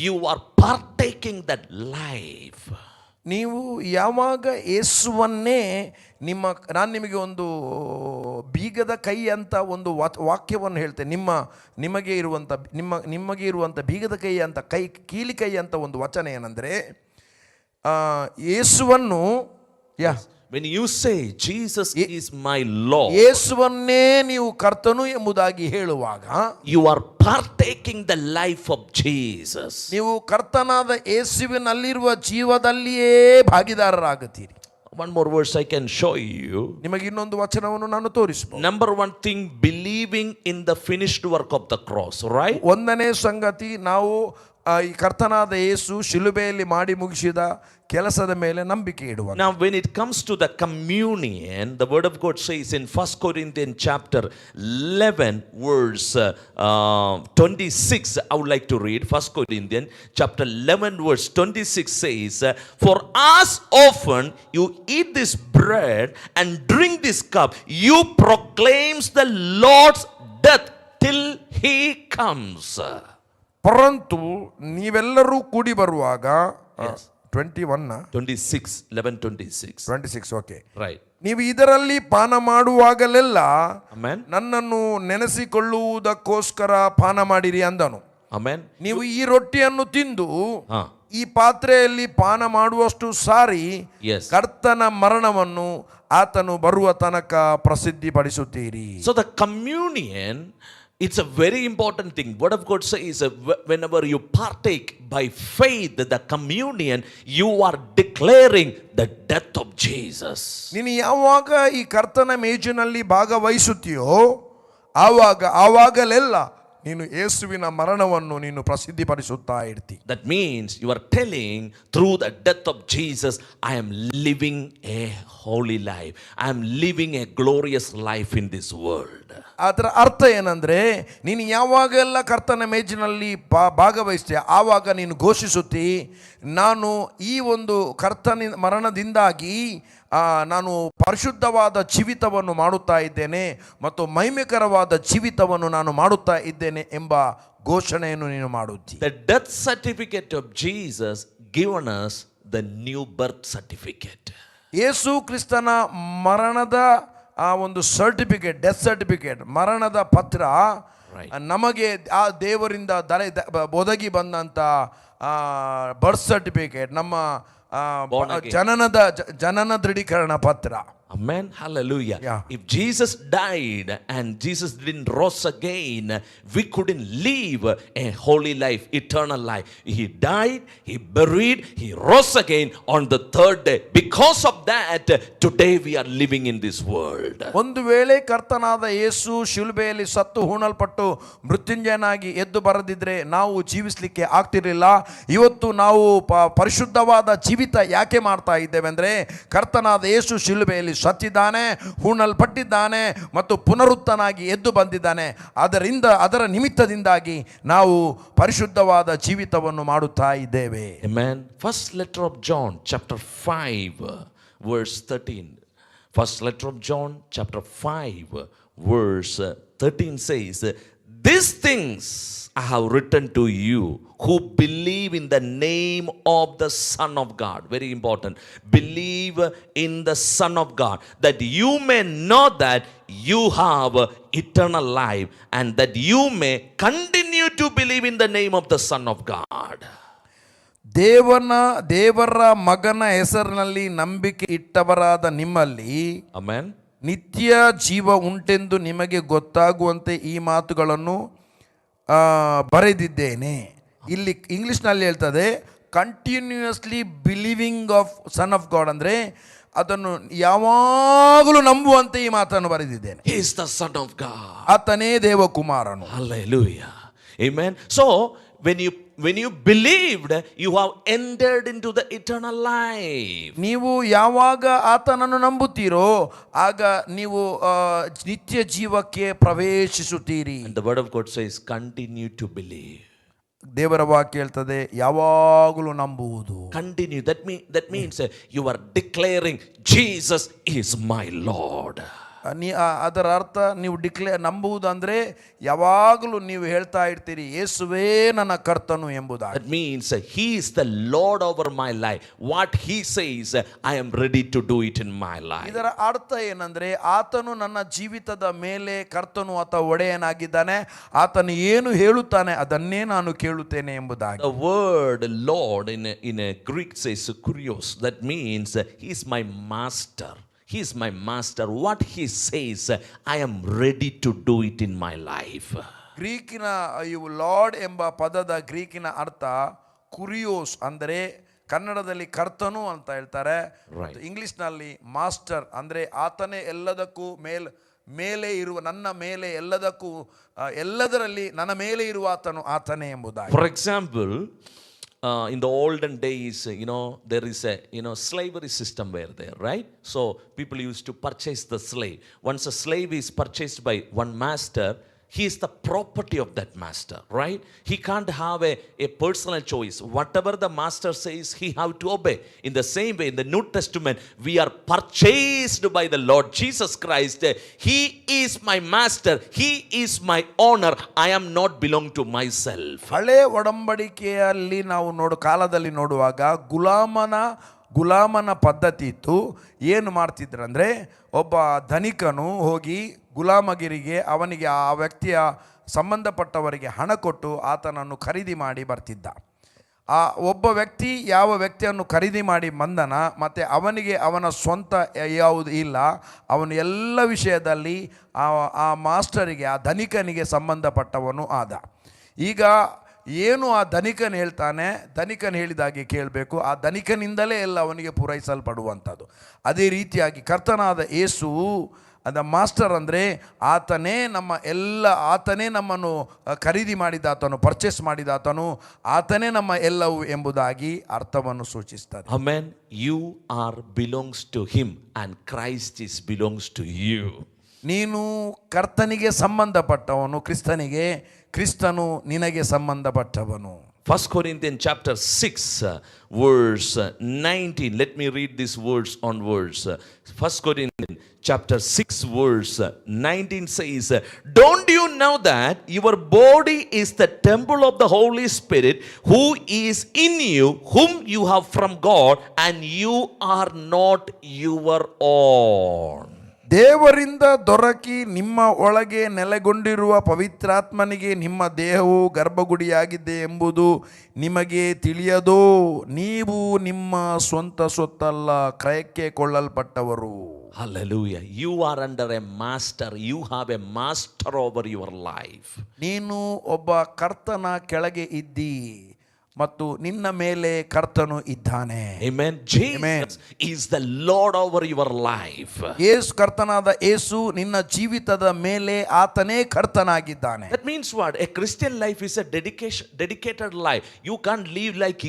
Speaker 1: you are partaking that life.
Speaker 2: ನೀವು ಯಾವಾಗ ಯೇಸುವನ್ನೇ ನಾನು ನಿಮಗೆ ಒಂದು ಬೀಗದ ಕೈ ಅಂತ ಒಂದು ವಾಕ್ಯವನ್ನು ಹೇಳ್ತೇನೆ. ನಿಮಗೆ ಇರುವಂಥ ಬೀಗದ ಕೈ ಅಂತ, ಕೀಲಿ ಕೈ ಅಂತ ಒಂದು ವಚನ ಏನಂದರೆ, ಯೇಸುವನ್ನು
Speaker 1: When you say Jesus is my Lord,
Speaker 2: ಯೇಸುವನ್ನೇ ನೀವು ಕರ್ತನು ಎಂಬುದಾಗಿ ಹೇಳುವಾಗ
Speaker 1: you are partaking the life of Jesus.
Speaker 2: ನೀವು ಕರ್ತನಾದ ಯೇಸುವಿನಲ್ಲಿರುವ ಜೀವದಲ್ಲಿಯೇ ಭಾಗಿದಾರರಾಗುತ್ತೀರಿ.
Speaker 1: One more verse I can show you.
Speaker 2: ನಿಮಗೆ ಇನ್ನೊಂದು ವಚನವನ್ನು ನಾನು ತೋರಿಸಬಹುದು.
Speaker 1: Number one thing, believing in the finished work of the cross, right?
Speaker 2: ಒಂದನೇ ಸಂಗತಿ, ನಾವು ಈ ಕರ್ತನಾದ ಯೇಸು ಶಿಲುಬೆಯಲ್ಲಿ ಮಾಡಿ ಮುಗಿಸಿದ ಕೆಲಸದ ಮೇಲೆ ನಂಬಿಕೆ ಇಡುವ.
Speaker 1: Now when it comes to the communion, the word of God says in 1 Corinthians chapter 11 verse 26, I would like to read 1 Corinthians chapter 11 verse 26 says, for as often you eat this bread and drink this cup, you proclaims the Lord's death till he comes.
Speaker 2: ಪರಂತು ನೀವೆಲ್ಲರೂ ಕೂಡಿ ಬರುವಾಗ 26 okay,
Speaker 1: right,
Speaker 2: ನೀವು ಇದರಲ್ಲಿ ಪಾನ ಮಾಡುವಾಗಲೆಲ್ಲ
Speaker 1: amen,
Speaker 2: ನನ್ನನ್ನು ನೆನೆಸಿಕೊಳ್ಳುವುದಕ್ಕೋಸ್ಕರ ಪಾನ ಮಾಡಿರಿ ಅಂದನು.
Speaker 1: amen.
Speaker 2: ನೀವು ಈ ರೊಟ್ಟಿಯನ್ನು ತಿಂದು ಈ ಪಾತ್ರೆಯಲ್ಲಿ ಪಾನ ಮಾಡುವಷ್ಟು ಸಾರಿ
Speaker 1: Yes.
Speaker 2: ಕರ್ತನ ಮರಣವನ್ನು ಆತನು ಬರುವ ತನಕ ಪ್ರಸಿದ್ಧಿಪಡಿಸುತ್ತೀರಿ.
Speaker 1: So the communion, it's a very important thing. Word of God says whenever you partake by faith the communion, you are declaring the death of Jesus.
Speaker 2: ನೀನು ಯಾವಾಗ ಈ ಕರ್ತನ ಮೇಜಿನಲ್ಲಿ ಭಾಗವಹಿಸುತ್ತೀಯೋ ಆವಾಗಲೆಲ್ಲ ನೀನು ಯೇಸುವಿನ ಮರಣವನ್ನು ನೀನು ಪ್ರಸಿದ್ಧಿಪಡಿಸುತ್ತಾ ಇರ್ತಿ.
Speaker 1: That means you are telling, through the death of Jesus, I am living a holy life. I am living a glorious life in this world.
Speaker 2: ಅದರ ಅರ್ಥ ಏನಂದ್ರೆ, ನೀನು ಯಾವಾಗೆಲ್ಲ ಕರ್ತನ ಮೇಜಿನಲ್ಲಿ ಭಾಗವಹಿಸ್ತೀಯ ಆವಾಗ ನೀನು ಘೋಷಿಸುತ್ತಿ, ನಾನು ಈ ಒಂದು ಕರ್ತನ ಮರಣದಿಂದಾಗಿ ನಾನು ಪರಿಶುದ್ಧವಾದ ಜೀವಿತವನ್ನು ಮಾಡುತ್ತಾ ಇದ್ದೇನೆ ಮತ್ತು ಮಹಿಮೆಕರವಾದ ಜೀವಿತವನ್ನು ನಾನು ಮಾಡುತ್ತಾ ಇದ್ದೇನೆ ಎಂಬ ಘೋಷಣೆಯನ್ನು ನೀನು ಮಾಡುತ್ತಿ.
Speaker 1: The death certificate of Jesus given us the new birth certificate.
Speaker 2: ಯೇಸು ಕ್ರಿಸ್ತನ ಮರಣದ ಆ ಒಂದು ಸರ್ಟಿಫಿಕೇಟ್, ಡೆತ್ ಸರ್ಟಿಫಿಕೇಟ್, ಮರಣದ ಪತ್ರ ನಮಗೆ ಆ ದೇವರಿಂದ ಒದಗಿ ಬಂದಂಥ ಬರ್ತ್ ಸರ್ಟಿಫಿಕೇಟ್, ನಮ್ಮ ಜನನ ದೃಢೀಕರಣ ಪತ್ರ.
Speaker 1: Amen. Hallelujah.
Speaker 2: Yeah.
Speaker 1: If Jesus died and Jesus didn't rose again, we couldn't live a holy life, eternal life. He died, he buried, he rose again on the third day. Because of that, today we are living in this world.
Speaker 2: ಒಂದು ವೇಳೆ ಕರ್ತನಾದ ಯೇಸು ಶಿಲುಬೆಯಲ್ಲಿ ಸತ್ತು ಹೂಣಲ್ಪಟ್ಟು ಮೃತ್ಯುಂಜಯನಾಗಿ ಎದ್ದು ಬರದಿದ್ರೆ ನಾವು ಜೀವಿಸಲಿಕ್ಕೆ ಆಗ್ತಿರಲಿಲ್ಲ. ಇವತ್ತು ನಾವು ಪರಿಶುದ್ಧವಾದ ಜೀವಿತ ಯಾಕೆ ಮಾಡ್ತಾ ಇದ್ದೇವೆ ಅಂದರೆ, ಕರ್ತನಾದ ಯೇಸು ಶಿಲುಬೆಯಲ್ಲಿ ಸತ್ತಿದ್ದಾನೆ, ಹೂಣಲ್ಪಟ್ಟಿದ್ದಾನೆ ಮತ್ತು ಪುನರುತ್ತನಾಗಿ ಎದ್ದು ಬಂದಿದ್ದಾನೆ. ಅದರ ನಿಮಿತ್ತದಿಂದಾಗಿ ನಾವು ಪರಿಶುದ್ಧವಾದ ಜೀವಿತವನ್ನು ಮಾಡುತ್ತಾ ಇದ್ದೇವೆ.
Speaker 1: Amen. First letter of John chapter 5 verse 13. First letter of John chapter 5 verse 13 says, these things I have written to you who believe in the name of the Son of God. Very important. Believe in the Son of God, that you may know that you have eternal life and that you may continue to believe in the name of the Son of God.
Speaker 2: ದೇವರ ಮಗನ ಹೆಸರಿನಲ್ಲಿ ನಂಬಿಕೆ ಇಟ್ಟವರಾದ ನಿಮ್ಮಲ್ಲಿ,
Speaker 1: Amen,
Speaker 2: ನಿತ್ಯ ಜೀವ ಉಂಟೆಂದು ನಿಮಗೆ ಗೊತ್ತಾಗುವಂತೆ ಈ ಮಾತುಗಳನ್ನು ಬರೆದಿದ್ದೇನೆ. ಇಲ್ಲಿ ಇಂಗ್ಲಿಷ್ನಲ್ಲಿ ಹೇಳ್ತದೆ continuously believing of son of god, ಅಂದರೆ ಅದನ್ನು ಯಾವಾಗಲೂ ನಂಬುವಂತೆ ಈ ಮಾತನ್ನು ಬರೆದಿದ್ದೇನೆ.
Speaker 1: He is the Son of God.
Speaker 2: ಆತನೇ ದೇವಕುಮಾರನು.
Speaker 1: Hallelujah. Amen. So when you believed, you have entered into the eternal life.
Speaker 2: ನೀವು ಯಾವಾಗ ಆತನನ್ನು ನಂಬುತ್ತೀರೋ ಆಗ ನೀವು ನಿತ್ಯ ಜೀವಕ್ಕೆ ಪ್ರವೇಶಿಸುತ್ತೀರಿ.
Speaker 1: And the word of God says, continue to believe.
Speaker 2: ದೇವರ ವಾಕ್ಯ ಹೇಳ್ತದೆ ಯಾವಾಗಲೂ ನಂಬುವುದು.
Speaker 1: Continue. That means you are declaring Jesus is my Lord.
Speaker 2: ಅದರ ಅರ್ಥ ನೀವು ನಂಬುವುದು ಅಂದರೆ ಯಾವಾಗಲೂ ನೀವು ಹೇಳ್ತಾ ಇರ್ತೀರಿ ಯೇಸುವೇ ನನ್ನ ಕರ್ತನು ಎಂಬುದಾಗಿ.
Speaker 1: That means he is the Lord over my life. What he says, I am ready to do it in my life.
Speaker 2: ಇದರ ಅರ್ಥ ಏನಂದ್ರೆ ಆತನು ನನ್ನ ಜೀವಿತದ ಮೇಲೆ ಕರ್ತನು ಅಥವಾ ಒಡೆಯನಾಗಿದ್ದಾನೆ. ಆತನು ಏನು ಹೇಳುತ್ತಾನೆ ಅದನ್ನೇ ನಾನು ಕೇಳುತ್ತೇನೆ ಎಂಬುದಾಗಿ.
Speaker 1: The word Lord in a Greek says kurios. That means he is my master. He is my master. What he says, I am ready to do it in my life.
Speaker 2: ಗ್ರೀಕಿನ ಇವು ಲಾರ್ಡ್ ಎಂಬ ಪದದ ಗ್ರೀಕಿನ ಅರ್ಥ ಕುರಿಯೋಸ್, ಅಂದರೆ ಕನ್ನಡದಲ್ಲಿ ಕರ್ತನು ಅಂತ ಹೇಳ್ತಾರೆ. ಇಂಗ್ಲಿಷ್ನಲ್ಲಿ ಮಾಸ್ಟರ್, ಅಂದರೆ ಆತನೇ ಎಲ್ಲದಕ್ಕೂ ಮೇಲೆ ಇರುವ, ನನ್ನ ಮೇಲೆ ಎಲ್ಲದಕ್ಕೂ ಎಲ್ಲದರಲ್ಲಿ ನನ್ನ ಮೇಲೆ ಇರುವ ಆತನೇ ಎಂಬುದಾಗಿ.
Speaker 1: For example, in the olden days, there is a slavery system were there, right? So people used to purchase the slave. Once a slave is purchased by one master, he is the property of that master, right? He can't have a personal choice. Whatever the master says, he have to obey. In the same way, in the New Testament, we are purchased by the Lord Jesus Christ. He is my master. He is my owner. I am not belong to myself.
Speaker 2: ಹಳೆ ಒಡಂಬಡಿಕೆಯಲ್ಲಿ ನಾವು ಕಾಲದಲ್ಲಿ ನೋಡುವಾಗ ಗುಲಾಮನ ಪದ್ಧತಿ ಇತ್ತು. ಏನು ಮಾಡ್ತಿದ್ರಂದರೆ ಒಬ್ಬ ಧನಿಕನು ಹೋಗಿ ಗುಲಾಮಗಿರಿಗೆ ಅವನಿಗೆ ಆ ವ್ಯಕ್ತಿಯ ಸಂಬಂಧಪಟ್ಟವರಿಗೆ ಹಣ ಕೊಟ್ಟು ಆತನನ್ನು ಖರೀದಿ ಮಾಡಿ ಬರ್ತಿದ್ದ. ಆ ಒಬ್ಬ ವ್ಯಕ್ತಿ ಯಾವ ವ್ಯಕ್ತಿಯನ್ನು ಖರೀದಿ ಮಾಡಿ ಬಂದನ ಮತ್ತು ಅವನಿಗೆ ಅವನ ಸ್ವಂತ ಯಾವುದು ಇಲ್ಲ, ಅವನು ಎಲ್ಲ ವಿಷಯದಲ್ಲಿ ಆ ಮಾಸ್ಟರಿಗೆ, ಆ ಧನಿಕನಿಗೆ ಸಂಬಂಧಪಟ್ಟವನು ಆದ. ಈಗ ಏನು ಆ ಧನಿಕನು ಹೇಳ್ತಾನೆ, ಧನಿಕನು ಹೇಳಿದಾಗೆ ಕೇಳಬೇಕು. ಆ ಧನಿಕನಿಂದಲೇ ಎಲ್ಲ ಅವನಿಗೆ ಪೂರೈಸಲ್ಪಡುವಂಥದ್ದು. ಅದೇ ರೀತಿಯಾಗಿ ಕರ್ತನಾದ ಯೇಸು ಅದ ಮಾಸ್ಟರ್, ಅಂದರೆ ಆತನೇ ನಮ್ಮನ್ನು ಖರೀದಿ ಮಾಡಿದಾತನು, ಪರ್ಚೇಸ್ ಮಾಡಿದಾತನು, ಆತನೇ ನಮ್ಮ ಎಲ್ಲವೂ ಎಂಬುದಾಗಿ ಅರ್ಥವನ್ನು ಸೂಚಿಸ್ತಾರೆ.
Speaker 1: Amen. You are belongs to him and Christ is belongs to you.
Speaker 2: ನೀನು ಕರ್ತನಿಗೆ ಸಂಬಂಧಪಟ್ಟವನು, ಕ್ರಿಸ್ತನು ನಿನಗೆ ಸಂಬಂಧಪಟ್ಟವನು.
Speaker 1: 1 Corinthians chapter 6 verse 19. Let me read these words on words. 1 Corinthians chapter 6 verse 19 says, don't you know that your body is the temple of the Holy Spirit who is in you, whom you have from God, and you are not your own.
Speaker 2: ದೇವರಿಂದ ದೊರಕಿ ನಿಮ್ಮ ಒಳಗೆ ನೆಲೆಗೊಂಡಿರುವ ಪವಿತ್ರಾತ್ಮನಿಗೆ ನಿಮ್ಮ ದೇಹವು ಗರ್ಭಗುಡಿಯಾಗಿದೆ ಎಂಬುದು ನಿಮಗೆ ತಿಳಿಯದೋ? ನೀವು ನಿಮ್ಮ ಸ್ವಂತ ಸೊತ್ತಲ್ಲ, ಕ್ರಯಕ್ಕೆ ಕೊಳ್ಳಲ್ಪಟ್ಟವರು.
Speaker 1: Hallelujah. You are under a master. You have a master over your life.
Speaker 2: ನೀನು ಒಬ್ಬ ಕರ್ತನ ಕೆಳಗೆ ಇದ್ದಿ ಮತ್ತು ನಿನ್ನ ಮೇಲೆ ಕರ್ತನು ಇದ್ದಾನೆ.
Speaker 1: Amen. Jesus is the Lord over your life.
Speaker 2: ಕರ್ತನಾದ ಯೇಸು ನಿನ್ನ ಜೀವಿತದ ಮೇಲೆ ಆತನೇ ಕರ್ತನಾಗಿದ್ದಾನೆ.
Speaker 1: That means what? A Christian life is a dedicated life. You can't live like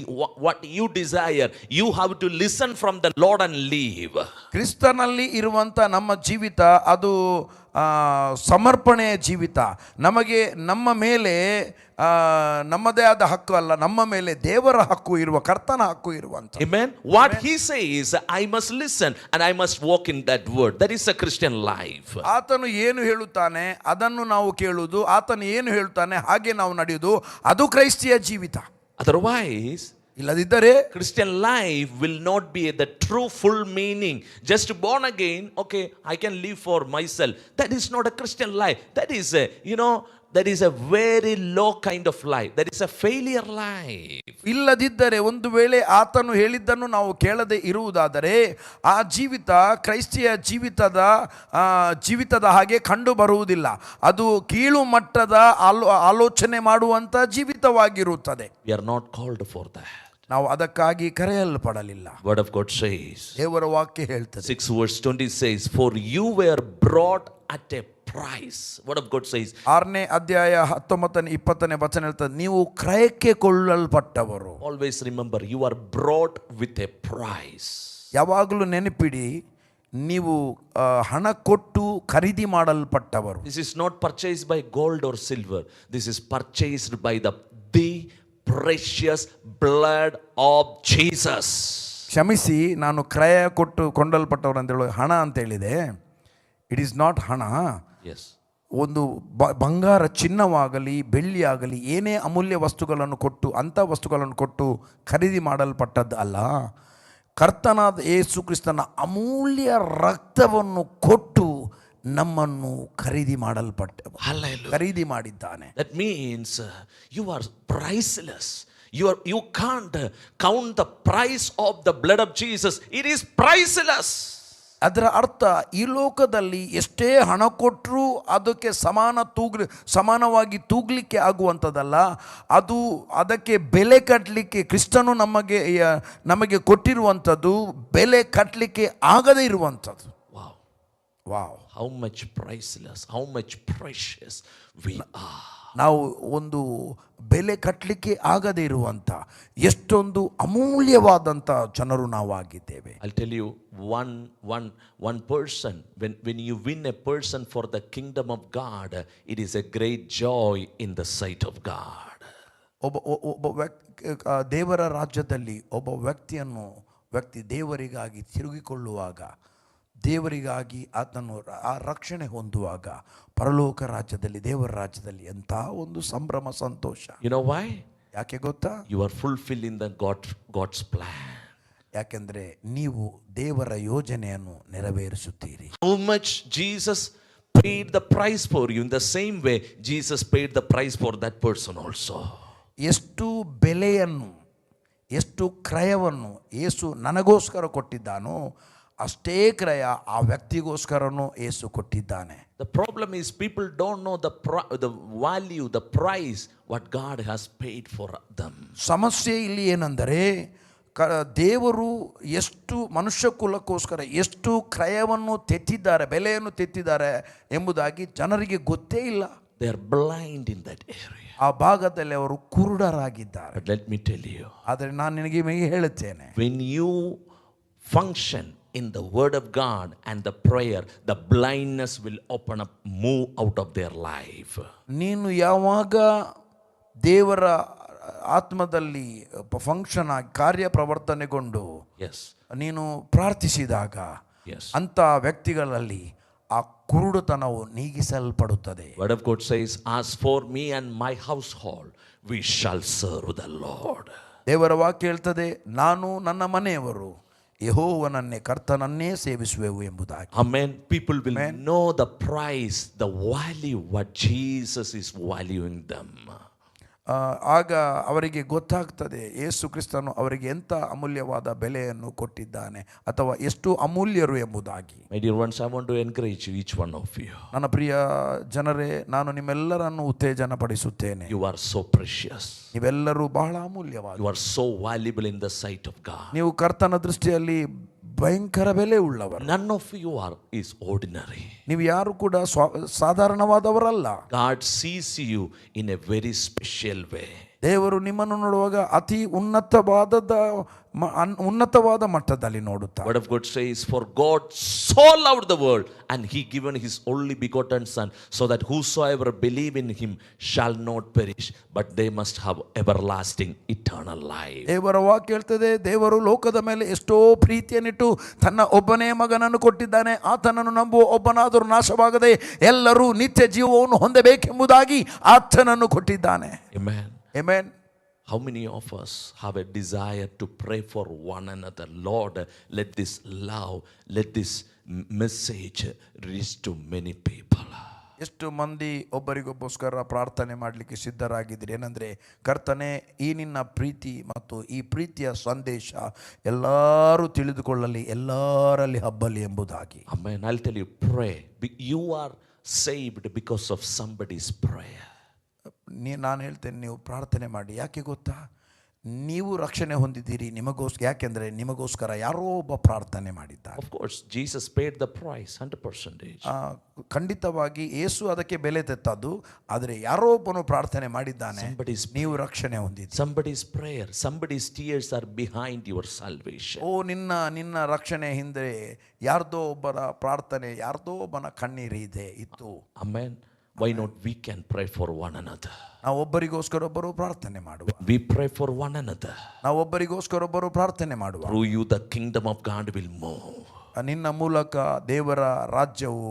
Speaker 1: what you desire. You have to listen from the Lord and live.
Speaker 2: ಕ್ರಿಸ್ತನಲ್ಲಿ ಇರುವಂತ ನಮ್ಮ ಜೀವಿತ ಅದು ಸಮರ್ಪಣೆಯ ಜೀವಿತ. ನಮಗೆ ನಮ್ಮ ಮೇಲೆ ನಮ್ಮದೇ ಆದ ಹಕ್ಕು ಅಲ್ಲ, ನಮ್ಮ ಮೇಲೆ ದೇವರ ಹಕ್ಕು ಇರುವ, ಕರ್ತನ ಹಕ್ಕು ಇರುವಂತ.
Speaker 1: Amen. What he says, I must listen and I must walk in that word. That is a Christian life.
Speaker 2: ಆತನು ಏನು ಹೇಳುತ್ತಾನೆ ಅದನ್ನು ನಾವು ಕೇಳುವುದು, ಆತನು ಏನು ಹೇಳುತ್ತಾನೆ ಹಾಗೆ ನಾವು ನಡೆಯುವುದು, ಅದು ಕ್ರೈಸ್ತಿಯ ಜೀವಿತ.
Speaker 1: Otherwise,
Speaker 2: ಇಲ್ಲದಿದ್ದರೆ
Speaker 1: Christian life will not be the true full meaning. Just born again, okay, I can live for myself. That is not a Christian life. That is that is a very low kind of life. That is a failure life.
Speaker 2: ಇಲ್ಲದಿದ್ದರೆ ಒಂದು ವೇಳೆ ಆತನು ಹೇಳಿದ್ದನ್ನು ನಾವು ಕೇಳದೆ ಇರುವುದಾದರೆ ಆ ಜೀವಿತ ಕ್ರೈಸ್ತಿಯ ಜೀವಿತದ ಹಾಗೆ ಕಂಡು ಬರುವುದಿಲ್ಲ. ಅದು ಕೀಳು ಮಟ್ಟದ ಆಲೋಚನೆ ಮಾಡುವಂಥ ಜೀವಿತವಾಗಿರುತ್ತದೆ.
Speaker 1: We are not called for that.
Speaker 2: ನಾವು ಅದಕ್ಕಾಗಿ ಕರೆಯಲ್ಪಡಲಿಲ್ಲ.
Speaker 1: Word of God says,
Speaker 2: ದೇವರ ವಾಕ್ಯ ಹೇಳ್ತದೆ,
Speaker 1: 6 verse 20 says, for you were brought at a price. Word of God says,
Speaker 2: 6ನೇ ಅಧ್ಯಾಯ 19ನೇ 20ನೇ ವಚನ ಹೇಳ್ತದೆ, ನೀವು ಕ್ರಯಕ್ಕೆ ಕೊಳ್ಳಲ್ಪಟ್ಟವರು.
Speaker 1: always remember, you are brought with a price.
Speaker 2: ಯಾವಾಗಲೂ ನೆನಪಿಡಿ, ನೀವು ಹಣ ಕೊಟ್ಟು ಖರೀದಿ ಮಾಡಲ್ಪಟ್ಟವರು.
Speaker 1: This is not purchased by gold or silver. This is purchased by the precious blood of Jesus.
Speaker 2: ಕ್ಷಮಿಸಿ, ನಾನು ಕ್ರಯ ಕೊಟ್ಟು ಕೊಂಡಲ್ಪಟ್ಟವರು ಅಂತ ಹೇಳೋ ಹಣ ಅಂತ ಹೇಳಿದೆ. ಇಟ್ ಈಸ್ ನಾಟ್ ಹಣ.
Speaker 1: Yes.
Speaker 2: ಒಂದು ಬಂಗಾರ, ಚಿನ್ನವಾಗಲಿ ಬೆಳ್ಳಿಯಾಗಲಿ ಏನೇ ಅಮೂಲ್ಯ ವಸ್ತುಗಳನ್ನು ಕೊಟ್ಟು, ಅಂಥ ವಸ್ತುಗಳನ್ನು ಕೊಟ್ಟು ಖರೀದಿ ಮಾಡಲ್ಪಟ್ಟದ್ದು ಅಲ್ಲ. ಕರ್ತನಾದ ಯೇಸು ಕ್ರಿಸ್ತನ ಅಮೂಲ್ಯ ರಕ್ತವನ್ನು ಕೊಟ್ಟು ನಮ್ಮನ್ನು ಖರೀದಿ ಖರೀದಿ ಮಾಡಿದ್ದಾನೆ.
Speaker 1: That means you are priceless. You can't count the price of the blood of Jesus. It is priceless.
Speaker 2: ಅದರ ಅರ್ಥ, ಈ ಲೋಕದಲ್ಲಿ ಎಷ್ಟೇ ಹಣ ಕೊಟ್ಟರೂ ಅದಕ್ಕೆ ಸಮಾನವಾಗಿ ತೂಗಲಿಕ್ಕೆ ಆಗುವಂಥದ್ದಲ್ಲ. ಅದಕ್ಕೆ ಬೆಲೆ ಕಟ್ಟಲಿಕ್ಕೆ ಕ್ರಿಸ್ತನು ನಮಗೆ ಕೊಟ್ಟಿರುವಂಥದ್ದು ಬೆಲೆ ಕಟ್ಟಲಿಕ್ಕೆ ಆಗದೇ ಇರುವಂಥದ್ದು.
Speaker 1: Wow. How much priceless, how much precious we are.
Speaker 2: ನಾವು ಒಂದು ಬೆಲೆ ಕಟ್ಟಲಿಕ್ಕೆ ಆಗದೇ ಇರುವಂಥ ಎಷ್ಟೊಂದು ಅಮೂಲ್ಯವಾದಂಥ ಜನರು ನಾವು ಆಗಿದ್ದೇವೆ.
Speaker 1: I'll tell you one person, when you win a person for the kingdom of God, it is a great joy in the sight of God.
Speaker 2: ಒಬ್ಬ ದೇವರ ರಾಜ್ಯದಲ್ಲಿ ಒಬ್ಬ ವ್ಯಕ್ತಿ ದೇವರಿಗಾಗಿ ತಿರುಗಿಕೊಳ್ಳುವಾಗ, ದೇವರಿಗಾಗಿ ಆತನು ಆ ರಕ್ಷಣೆ ಹೊಂದುವಾಗ, ಪರಲೋಕ ರಾಜ್ಯದಲ್ಲಿ, ದೇವರ ರಾಜ್ಯದಲ್ಲಿ ಎಂಥ ಒಂದು ಸಂಭ್ರಮ, ಸಂತೋಷ.
Speaker 1: You know why?
Speaker 2: ಯಾಕೆ ಗೊತ್ತಾ?
Speaker 1: You are fulfilling the God's plan.
Speaker 2: ಯಾಕೆಂದ್ರೆ ನೀವು ದೇವರ ಯೋಜನೆಯನ್ನು ನೆರವೇರಿಸುತ್ತೀರಿ.
Speaker 1: How much Jesus paid the price for you, in the same way Jesus paid the price for that person also.
Speaker 2: ಎಷ್ಟು ಬೆಲೆಯನ್ನು, ಎಷ್ಟು ಕ್ರಯವನ್ನು ಯೇಸು ನನಗೋಸ್ಕರ ಕೊಟ್ಟಿದ್ದಾನೋ ಅಷ್ಟೇ ಕ್ರಯ ಆ ವ್ಯಕ್ತಿಗೋಸ್ಕರನೂ ಯೇಸು ಕೊಟ್ಟಿದ್ದಾನೆ.
Speaker 1: The problem is people don't know the value, the price what God has paid for them.
Speaker 2: ಸಮಸ್ಯೆ ಇಲ್ಲಿ ಏನೆಂದರೆ, ದೇವರು ಎಷ್ಟು ಮನುಷ್ಯ ಕುಲಕ್ಕೋಸ್ಕರ ಎಷ್ಟು ಕ್ರಯವನ್ನು ತೆತ್ತಿದ್ದಾರೆ, ಬೆಲೆಯನ್ನು ತೆತ್ತಿದ್ದಾರೆ ಎಂಬುದಾಗಿ ಜನರಿಗೆ ಗೊತ್ತೇ ಇಲ್ಲ.
Speaker 1: They are blind in that area.
Speaker 2: ಆ ಭಾಗದಲ್ಲಿ ಅವರು ಕುರುಡರಾಗಿದ್ದಾರೆ.
Speaker 1: But let me tell you,
Speaker 2: ಆದರೆ ನಾನು ನಿನಗೆ ಹೇಳುತ್ತೇನೆ,
Speaker 1: when you function in the word of God and the prayer, the blindness will open up, move out of their life.
Speaker 2: ನೀನು ಯಾವಾಗ ದೇವರ ಆತ್ಮದಲ್ಲಿ ಫಂಕ್ಷನ್ ಆಗಿ ಕಾರ್ಯಪ್ರವರ್ತನೆಗೊಂಡು ನೀನು ಪ್ರಾರ್ಥಿಸಿದಾಗ ಅಂತ ವ್ಯಕ್ತಿಗಳಲ್ಲಿ ಆ ಕುರುಡುತನವು ನೀಗಿಸಲ್ಪಡುತ್ತದೆ.
Speaker 1: Word of God says, as for me and my household we shall serve the Lord.
Speaker 2: ದೇವರ ವಾಕ್ಯ ಹೇಳ್ತದೆ, ನಾನು ನನ್ನ ಮನೆಯವರು ಯೆಹೋವನನ್ನೇ, ಕರ್ತನನ್ನೇ ಸೇವಿಸುವೆವು ಎಂಬುದಾಗಿ.
Speaker 1: Amen. People will know the price, the value what Jesus is valuing them.
Speaker 2: ಆಗ ಅವರಿಗೆ ಗೊತ್ತಾಗ್ತದೆ ಯೇಸು ಕ್ರಿಸ್ತನು ಅವರಿಗೆ ಎಂಥ ಅಮೂಲ್ಯವಾದ ಬೆಲೆಯನ್ನು ಕೊಟ್ಟಿದ್ದಾನೆ ಅಥವಾ ಎಷ್ಟು ಅಮೂಲ್ಯರು ಎಂಬುದಾಗಿ.
Speaker 1: My dear ones, I want to encourage you, each one of you.
Speaker 2: ನನ್ನ ಪ್ರಿಯ ಜನರೇ, ನಾನು ನಿಮ್ಮೆಲ್ಲರನ್ನು ಉತ್ತೇಜನ ಪಡಿಸುತ್ತೇನೆ.
Speaker 1: You are so precious.
Speaker 2: ನೀವೆಲ್ಲರೂ ಬಹಳ ಅಮೂಲ್ಯವಾದ.
Speaker 1: You are so valuable in the sight of God.
Speaker 2: ನೀವು ಕರ್ತನ ದೃಷ್ಟಿಯಲ್ಲಿ ಭಯಂಕರ ಬೆಲೆ ಉಳ್ಳವರು.
Speaker 1: None of you is ordinary.
Speaker 2: ನೀವು ಯಾರು ಕೂಡ ಸಾಧಾರಣವಾದವರಲ್ಲ.
Speaker 1: God sees you in a very special way.
Speaker 2: ದೇವರು ನಿಮ್ಮನ್ನು ನೋಡುವಾಗ ಅತಿ ಉನ್ನತವಾದ ಮಟ್ಟದಲ್ಲಿ ನೋಡುತ್ತಾರೆ.
Speaker 1: Word of God says, for God so loved the world and he given his only begotten son, so that whosoever believe in him shall not perish but they must have everlasting eternal life.
Speaker 2: ದೇವರ ವಾಕ್ಯ ಹೇಳ್ತದೆ, ದೇವರು ಲೋಕದ ಮೇಲೆ ಎಷ್ಟೋ ಪ್ರೀತಿಯನ್ನಿಟ್ಟು ತನ್ನ ಒಬ್ಬನೇ ಮಗನನ್ನು ಕೊಟ್ಟಿದ್ದಾನೆ. ಆತನನ್ನು ನಂಬುವ ಒಬ್ಬನಾದರೂ ನಾಶವಾಗದೆ ಎಲ್ಲರೂ ನಿತ್ಯ ಜೀವವನ್ನು ಹೊಂದಬೇಕೆಂಬುದಾಗಿ ಆತನನ್ನು ಕೊಟ್ಟಿದ್ದಾನೆ.
Speaker 1: Amen.
Speaker 2: Amen.
Speaker 1: How many of us have a desire to pray for one another? Lord, let this love, let this message reach to many people.
Speaker 2: ಎಷ್ಟು ಮಂದಿ ಒಬ್ಬರಿಗೊಬ್ಬಸ್ಕರ ಪ್ರಾರ್ಥನೆ ಮಾಡಲಿಕ್ಕೆ ಸಿದ್ಧರಾಗಿದ್ದೀರಿ? ಏನಂದರೆ, ಕರ್ತನೆ, ಈ ನಿನ್ನ ಪ್ರೀತಿ ಮತ್ತು ಈ ಪ್ರೀತಿಯ ಸಂದೇಶ ಎಲ್ಲರೂ ತಿಳಿದುಕೊಳ್ಳಲಿ, ಎಲ್ಲರಲ್ಲಿ ಹಬ್ಬಲಿ ಎಂಬುದಾಗಿ.
Speaker 1: Amen. I'll tell you, pray. You are saved because of somebody's prayer.
Speaker 2: ನಾನು ಹೇಳ್ತೇನೆ, ನೀವು ಪ್ರಾರ್ಥನೆ ಮಾಡಿ. ಯಾಕೆ ಗೊತ್ತಾ? ನೀವು ರಕ್ಷಣೆ ಹೊಂದಿದ್ದೀರಿ ನಿಮಗೋಸ್ಕರ. ಯಾಕೆಂದರೆ ನಿಮಗೋಸ್ಕರ ಯಾರೋ ಒಬ್ಬ ಪ್ರಾರ್ಥನೆ ಮಾಡಿದ್ದಾರೆ.
Speaker 1: Of course, Jesus paid the price 100%.
Speaker 2: ಖಂಡಿತವಾಗಿ ಯೇಸು ಅದಕ್ಕೆ ಬೆಲೆ ತೆತ್ತದ್ದು. ಆದರೆ ಯಾರೋ ಒಬ್ಬನು ಪ್ರಾರ್ಥನೆ ಮಾಡಿದ್ದಾನೆ, ನೀವು ರಕ್ಷಣೆ ಹೊಂದಿದ್ದೀರಿ.
Speaker 1: Somebody's prayer, somebody's tears are behind your salvation.
Speaker 2: ಓ, ನಿನ್ನ ರಕ್ಷಣೆ ಹಿಂದೆ ಯಾರ್ದೋ ಒಬ್ಬರ ಪ್ರಾರ್ಥನೆ, ಯಾರ್ದೋ ಒಬ್ಬನ ಕಣ್ಣೀರು ಇತ್ತು.
Speaker 1: Amen. Why not we can pray for one another?
Speaker 2: ನಾವು ಒಬ್ಬರಿಗೋಸ್ಕರ ಒಬ್ಬರು ಪ್ರಾರ್ಥನೆ ಮಾಡುವ.
Speaker 1: We pray for one another.
Speaker 2: ನಾವು ಒಬ್ಬರಿಗೋಸ್ಕರ ಒಬ್ಬರು ಪ್ರಾರ್ಥನೆ ಮಾಡುವ.
Speaker 1: Through you the kingdom of God will move.
Speaker 2: ನಿನ್ನ ಮೂಲಕ ದೇವರ ರಾಜ್ಯವು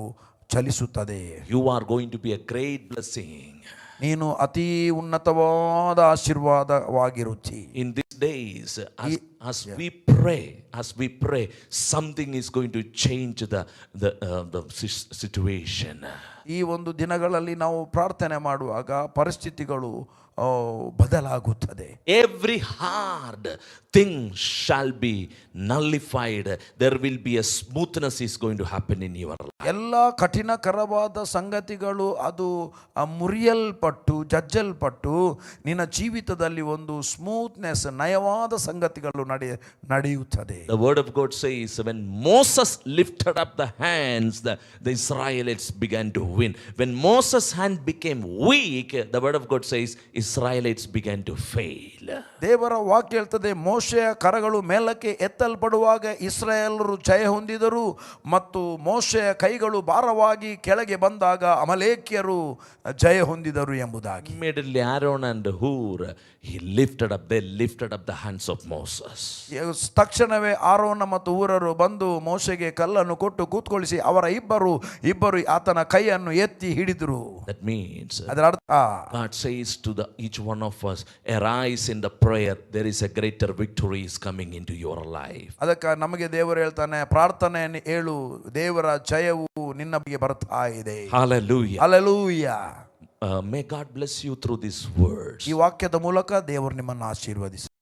Speaker 2: ಚಲಿಸುತ್ತದೆ.
Speaker 1: You are going to be a great blessing.
Speaker 2: ನೀನು ಅತಿ ಉನ್ನತವಾದ ಆಶೀರ್ವಾದವಾಗಿರುತ್ತಿ.
Speaker 1: In these days, as we pray, something is going to change the situation.
Speaker 2: ಈ ಒಂದು ದಿನಗಳಲ್ಲಿ ನಾವು ಪ್ರಾರ್ಥನೆ ಮಾಡುವಾಗ ಪರಿಸ್ಥಿತಿಗಳು ಬದಲಾಗುತ್ತದೆ.
Speaker 1: Every hard thing shall be nullified. There will be a smoothness is going to happen in your life.
Speaker 2: ಎಲ್ಲ ಕಠಿಣಕರವಾದ ಸಂಗತಿಗಳು ಅದು ಮುರಿಯಲ್ಪಟ್ಟು ಜಜ್ಜಲ್ಪಟ್ಟು ನಿನ್ನ ಜೀವಿತದಲ್ಲಿ ಒಂದು ಸ್ಮೂತ್ನೆಸ್, ನಯವಾದ ಸಂಗತಿಗಳು ನಡೆಯುತ್ತದೆ.
Speaker 1: The word of God says, when Moses lifted up the hands, the Israelites began to win. When Moses' hand became weak, the word of God says, Israelites began to fail.
Speaker 2: ದೇವರ ವಾಕ್ಯ ಹೇಳ್ತದೆ, ಮೋಶೆಯ ಕರಗಳು ಮೇಲಕ್ಕೆ ಎತ್ತಲ್ಪಡುವಾಗ ಇಸ್ರಾಯೇಲರು ಜಯ ಹೊಂದಿದರು, ಮತ್ತು ಮೋಶೆಯ ಕೈಗಳು ಭಾರವಾಗಿ ಕೆಳಗೆ ಬಂದಾಗ ಅಮಲೇಕ್ಯರು ಜಯ ಹೊಂದಿದರು ಎಂಬುದಾಗಿ.
Speaker 1: Immediately Aaron and Hur, they lifted up the hands of Moses.
Speaker 2: ತಕ್ಷಣವೇ ಆರೋನ ಮತ್ತು ಊರರು ಬಂದು ಮೋಶೆಗೆ ಕಲ್ಲನ್ನು ಕೊಟ್ಟು ಕೂತ್ಕೊಳಿಸಿ ಅವರ ಇಬ್ಬರು ಆತನ ಕೈಯನ್ನು ಎತ್ತಿ ಹಿಡಿದರು.
Speaker 1: That means
Speaker 2: ಅದರ ಅರ್ಥ,
Speaker 1: God says to each one of us, arise in the prayer. There is a greater victory is coming into your life.
Speaker 2: ಅದಕ್ಕೆ ನಮಗೆ ದೇವರು ಹೇಳ್ತಾನೆ, ಪ್ರಾರ್ಥನೆಯನ್ನು ಹೇಳು, ದೇವರ ಜಯವು ನಿನ್ನ ಬಗ್ಗೆ ಬರ್ತಾ ಇದೆ.
Speaker 1: Hallelujah.
Speaker 2: Hallelujah.
Speaker 1: May God bless you through these words.
Speaker 2: ಈ ವಾಕ್ಯದ ಮೂಲಕ ದೇವರು ನಿಮ್ಮನ್ನು ಆಶೀರ್ವದಿಸಲಿ.